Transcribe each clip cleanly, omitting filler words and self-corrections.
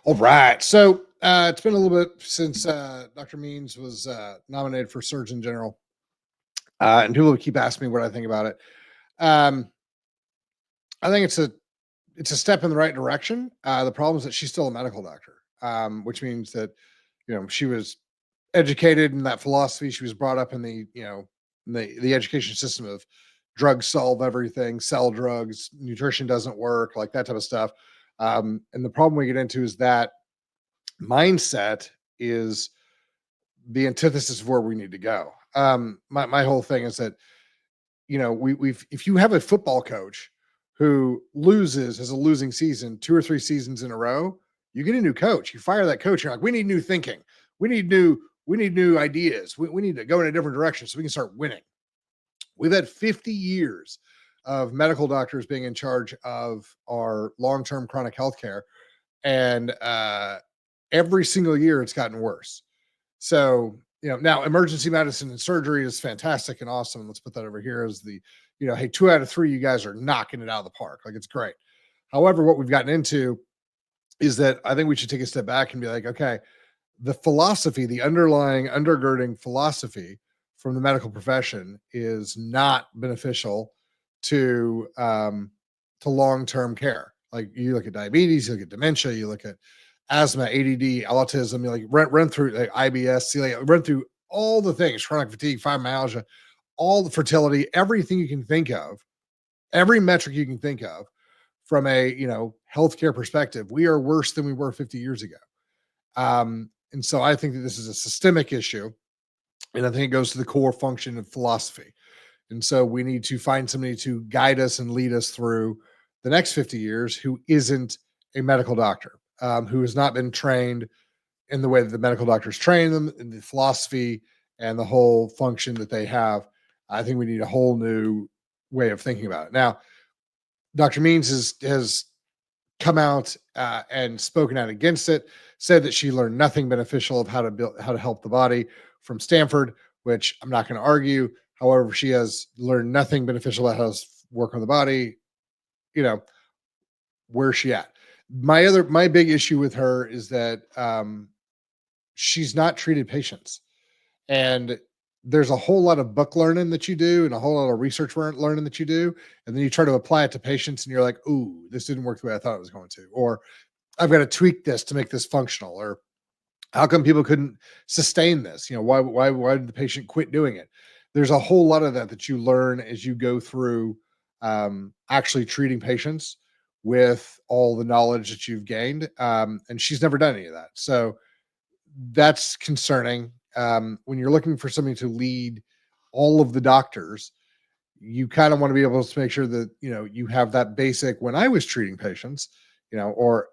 All right. So it's been a little bit since Dr. Means was nominated for Surgeon General, and people keep asking me what I think about it. Um, I think it's a step in the right direction. The problem is that she's still a medical doctor, which means that she was educated in that philosophy. She was brought up in the education system of drugs solve everything, sell drugs, nutrition doesn't work, like that type of stuff. And the problem we get into is that mindset is the antithesis of where we need to go. My whole thing is that we've if you have a football coach who loses as a losing season 2 or 3 seasons in a row, you get a new coach. You fire that coach. You're like, we need new thinking. We need new ideas. We need to go in a different direction so we can start winning. We've had 50 years of medical doctors being in charge of our long-term chronic health care, and every single year it's gotten worse. So, now emergency medicine and surgery is fantastic and awesome. Let's put that over here as hey, 2 out of 3, you guys are knocking it out of the park. Like, it's great. However, what we've gotten into is that I think we should take a step back and be like, okay, the philosophy, the underlying undergirding philosophy from the medical profession is not beneficial to long-term care. Like, you look at diabetes, you look at dementia, you look at asthma, ADD, autism, like run through like IBS, celiac, run through all the things, chronic fatigue, fibromyalgia, all the fertility, everything you can think of, every metric you can think of from a healthcare perspective. We are worse than we were 50 years ago. And so I think that this is a systemic issue, and I think it goes to the core function of philosophy. And so we need to find somebody to guide us and lead us through the next 50 years who isn't a medical doctor, who has not been trained in the way that the medical doctors train them, in the philosophy and the whole function that they have. I think we need a whole new way of thinking about it. Now, Dr. Means has come out and spoken out against it, said that she learned nothing beneficial of how to help the body from Stanford, which I'm not going to argue. However, she has learned nothing beneficial about how to work on the body. Where's she at? My big issue with her is that she's not treated patients, and there's a whole lot of book learning that you do and a whole lot of research learning that you do, and then you try to apply it to patients and you're like, ooh, this didn't work the way I thought it was going to, or I've got to tweak this to make this functional, or how come people couldn't sustain this? Why did the patient quit doing it? There's a whole lot of that you learn as you go through actually treating patients with all the knowledge that you've gained. And she's never done any of that. So that's concerning. When you're looking for somebody to lead all of the doctors, you kind of want to be able to make sure that, you have that basic, when I was treating patients, or,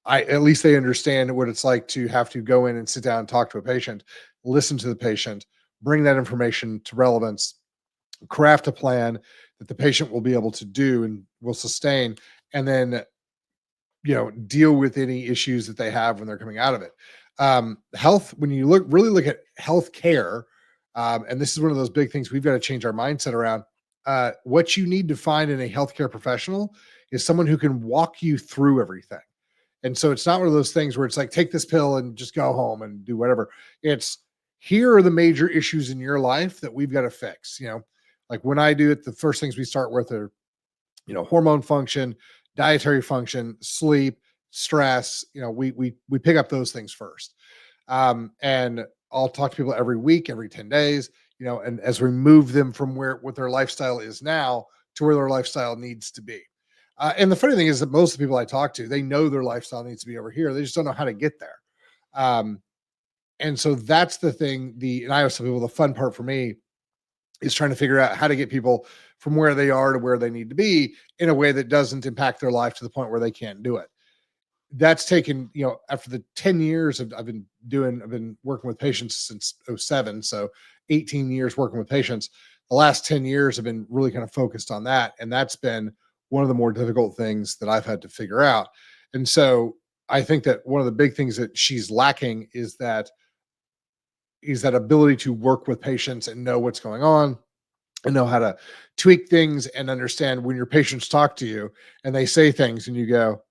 at least they understand what it's like to have to go in and sit down and talk to a patient, listen to the patient, bring that information to relevance, craft a plan that the patient will be able to do and will sustain, and then, deal with any issues that they have when they're coming out of it. Health, when you really look at health care, and this is one of those big things we've got to change our mindset around. What you need to find in a healthcare professional is someone who can walk you through everything. And so it's not one of those things where it's like, take this pill and just go home and do whatever. It's, here are the major issues in your life that we've got to fix. Like when I do it, the first things we start with are, hormone function, dietary function, sleep, stress. We pick up those things first. And I'll talk to people every week, every 10 days, and as we move them from what their lifestyle is now to where their lifestyle needs to be. And the funny thing is that most of the people I talk to, they know their lifestyle needs to be over here. They just don't know how to get there. And so that's the thing. And I always tell people the fun part for me is trying to figure out how to get people from where they are to where they need to be in a way that doesn't impact their life to the point where they can't do it. That's taken, after the 10 years I've been working with patients since 07. So 18 years working with patients. The last 10 years have been really kind of focused on that. And that's been one of the more difficult things that I've had to figure out. And so I think that one of the big things that she's lacking is that ability to work with patients and know what's going on and know how to tweak things and understand when your patients talk to you and they say things and you go,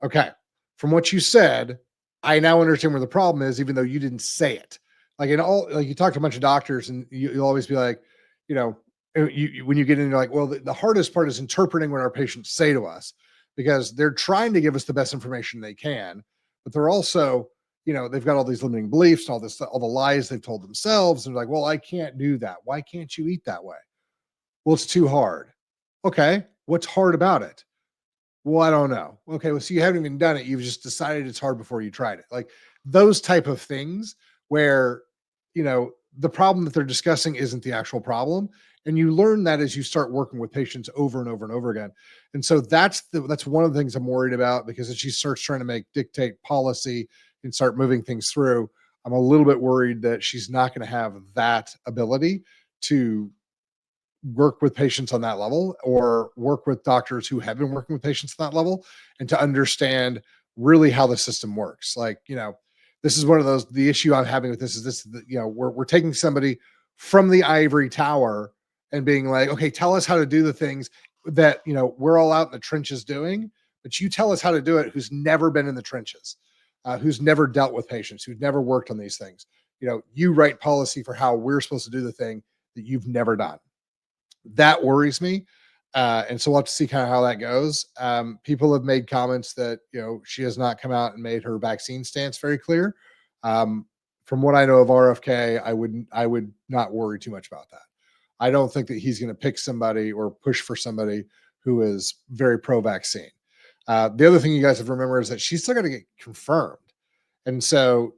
okay, from what you said, I now understand where the problem is, even though you didn't say it. Like in all, like you talk to a bunch of doctors, and you'll always be like, you know, when you get in, you're like, well, the hardest part is interpreting what our patients say to us, because they're trying to give us the best information they can, but they're also, they've got all these limiting beliefs and all this, all the lies they've told themselves. And they're like, well, I can't do that. Why can't you eat that way? Well, it's too hard. Okay. What's hard about it? Well, I don't know. Okay, well, so you haven't even done it. You've just decided it's hard before you tried it. Like those type of things where, the problem that they're discussing isn't the actual problem. And you learn that as you start working with patients over and over and over again. And so that's one of the things I'm worried about, because as she starts trying to dictate policy and start moving things through, I'm a little bit worried that she's not going to have that ability to work with patients on that level, or work with doctors who have been working with patients at that level, and to understand really how the system works. Like, this is one of those, the issue I'm having with this is this, we're taking somebody from the ivory tower and being like, okay, tell us how to do the things that, we're all out in the trenches doing, but you tell us how to do it, who's never been in the trenches, who's never dealt with patients, who've never worked on these things. You write policy for how we're supposed to do the thing that you've never done. That worries me. And so we'll have to see kind of how that goes. People have made comments that, she has not come out and made her vaccine stance very clear. From what I know of RFK, I would not worry too much about that. I don't think that he's going to pick somebody or push for somebody who is very pro-vaccine. The other thing you guys have to remember is that she's still going to get confirmed. And so,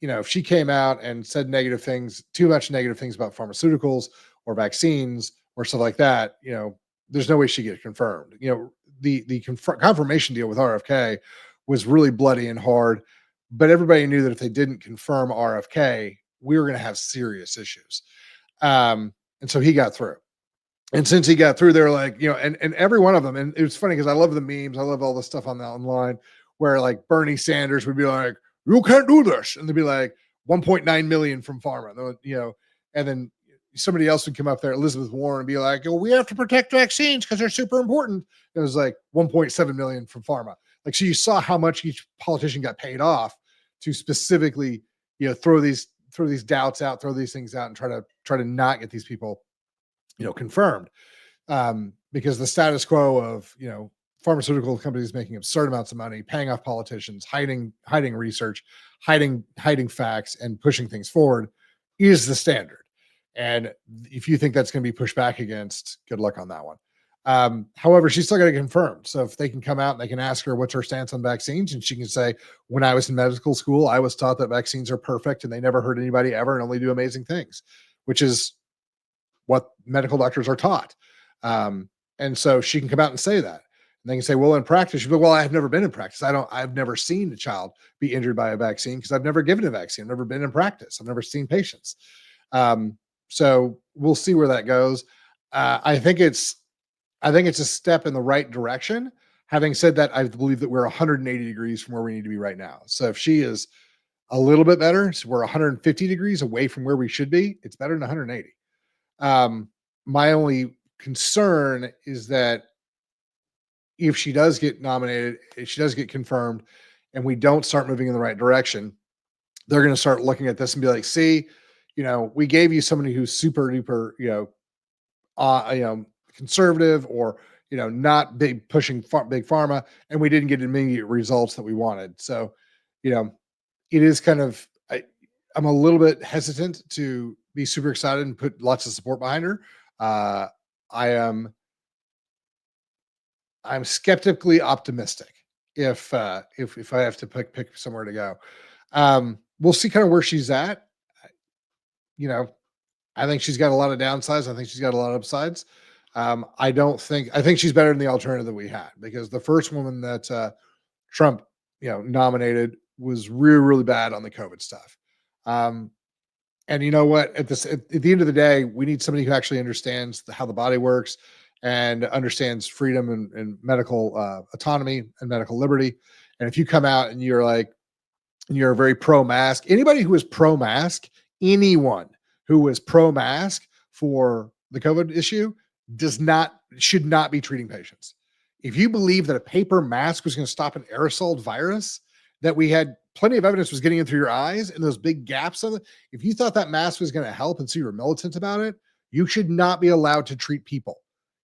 if she came out and said too much negative things about pharmaceuticals or vaccines or stuff like that, there's no way she get confirmed. The confirmation deal with RFK was really bloody and hard, but everybody knew that if they didn't confirm RFK, we were going to have serious issues. And so he got through. And since he got through, they're like, and every one of them, and it was funny because I love the memes, I love all the stuff on the online where like Bernie Sanders would be like, you can't do this, and they'd be like 1.9 million from Pharma, and then somebody else would come up there, Elizabeth Warren, and be like, oh, we have to protect vaccines because they're super important. It was like 1.7 million from Pharma. Like, so you saw how much each politician got paid off to specifically, throw these doubts out, throw these things out, and try to not get these people, confirmed. Because the status quo of, pharmaceutical companies making absurd amounts of money, paying off politicians, hiding research, hiding facts, and pushing things forward is the standard. And if you think that's going to be pushed back against, good luck on that one. However, she's still got to get confirmed. So if they can come out and they can ask her what's her stance on vaccines, and she can say, when I was in medical school, I was taught that vaccines are perfect and they never hurt anybody ever and only do amazing things, which is what medical doctors are taught. And so she can come out and say that. And they can say, well, in practice, you'll be, well, I've never been in practice. I've never seen a child be injured by a vaccine because I've never given a vaccine. I've never been in practice. I've never seen patients. So we'll see where that goes. I think it's a step in the right direction. Having said that, I believe that we're 180 degrees from where we need to be right now. So if she is a little bit better, so we're 150 degrees away from where we should be, it's better than 180. My only concern is that if she does get nominated, if she does get confirmed, and we don't start moving in the right direction, they're going to start looking at this and be like, see, we gave you somebody who's super duper, conservative, or, not big pushing big pharma, and we didn't get immediate results that we wanted. So, it is kind of, I'm a little bit hesitant to be super excited and put lots of support behind her. I'm skeptically optimistic if I have to pick somewhere to go. We'll see kind of where she's at. I think she's got a lot of downsides. I think she's got a lot of upsides. I think she's better than the alternative that we had, because the first woman that Trump, nominated was really, really bad on the COVID stuff. And you know what? At the end of the day, we need somebody who actually understands how the body works and understands freedom and medical autonomy and medical liberty. And if you come out and you're very pro-mask, anybody who is pro-mask, anyone who was pro-mask for the COVID issue should not be treating patients. If you believe that a paper mask was going to stop an aerosol virus that we had plenty of evidence was getting in through your eyes and those big gaps on it, if you thought that mask was going to help and so you were militant about it, you should not be allowed to treat people.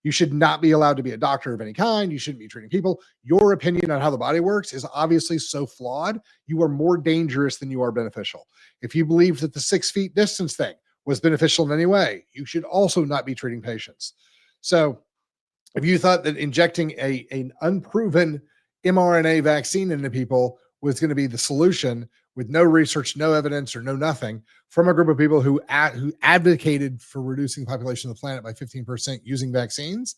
You should not be allowed to be a doctor of any kind. You shouldn't be treating people. Your opinion on how the body works is obviously so flawed. You are more dangerous than you are beneficial. If you believe that the 6 feet distance thing was beneficial in any way, you should also not be treating patients. So if you thought that injecting an unproven mRNA vaccine into people was going to be the solution with no research, no evidence, or no nothing from a group of people who advocated for reducing the population of the planet by 15% using vaccines,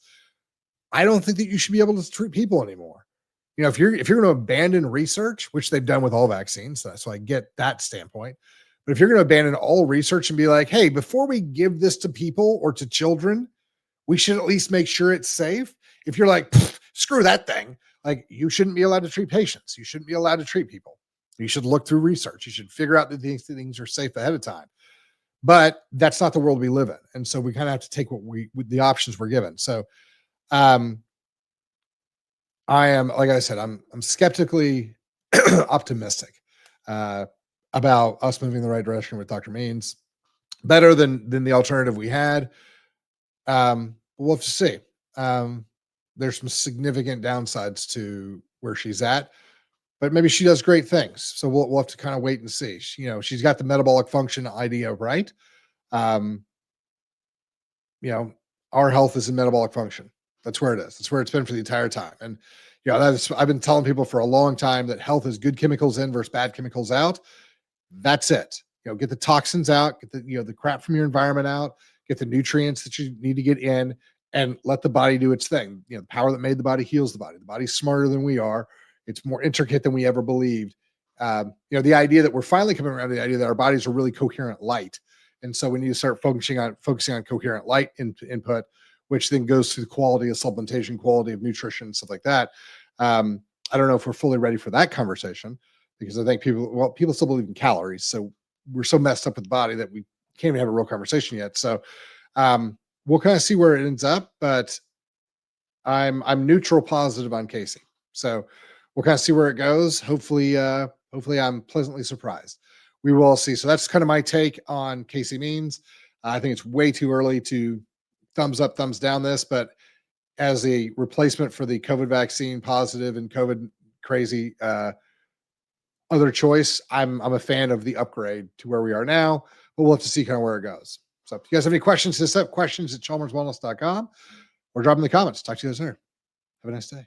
I don't think that you should be able to treat people anymore. You know, if you're going to abandon research, which they've done with all vaccines, so I get that standpoint. But if you're going to abandon all research and be like, hey, before we give this to people or to children, we should at least make sure it's safe. If you're like, screw that thing, like you shouldn't be allowed to treat patients. You shouldn't be allowed to treat people. You should look through research. You should figure out that these things are safe ahead of time. But that's not the world we live in. And so we kind of have to take the options we're given. So I am, like I said, I'm skeptically optimistic about us moving in the right direction with Dr. Means. Better than the alternative we had. We'll have to see. There's some significant downsides to where she's at, but maybe she does great things. So we'll have to kind of wait and see. She's got the metabolic function idea right. Um, our health is in metabolic function. That's where it is. That's where it's been for the entire time. And I've been telling people for a long time that health is good chemicals in versus bad chemicals out. That's it. Get the toxins out, get the crap from your environment out, get the nutrients that you need to get in, and let the body do its thing. The power that made the body heals the body. The body's smarter than we are. It's more intricate than we ever believed. The idea that we're finally coming around to the idea that our bodies are really coherent light. And so we need to start focusing on coherent light input, which then goes to the quality of supplementation, quality of nutrition, stuff like that. I don't know if we're fully ready for that conversation because I think people still believe in calories. So we're so messed up with the body that we can't even have a real conversation yet. So we'll kind of see where it ends up, but I'm neutral positive on Casey. So we'll kind of see where it goes. Hopefully I'm pleasantly surprised. We will see. So that's kind of my take on Casey Means. I think it's way too early to thumbs up, thumbs down this, but as a replacement for the COVID vaccine positive and COVID crazy other choice, I'm a fan of the upgrade to where we are now, but we'll have to see kind of where it goes. So if you guys have any questions, hit us up, questions@chalmerswellness.com or drop in the comments. Talk to you guys later. Have a nice day.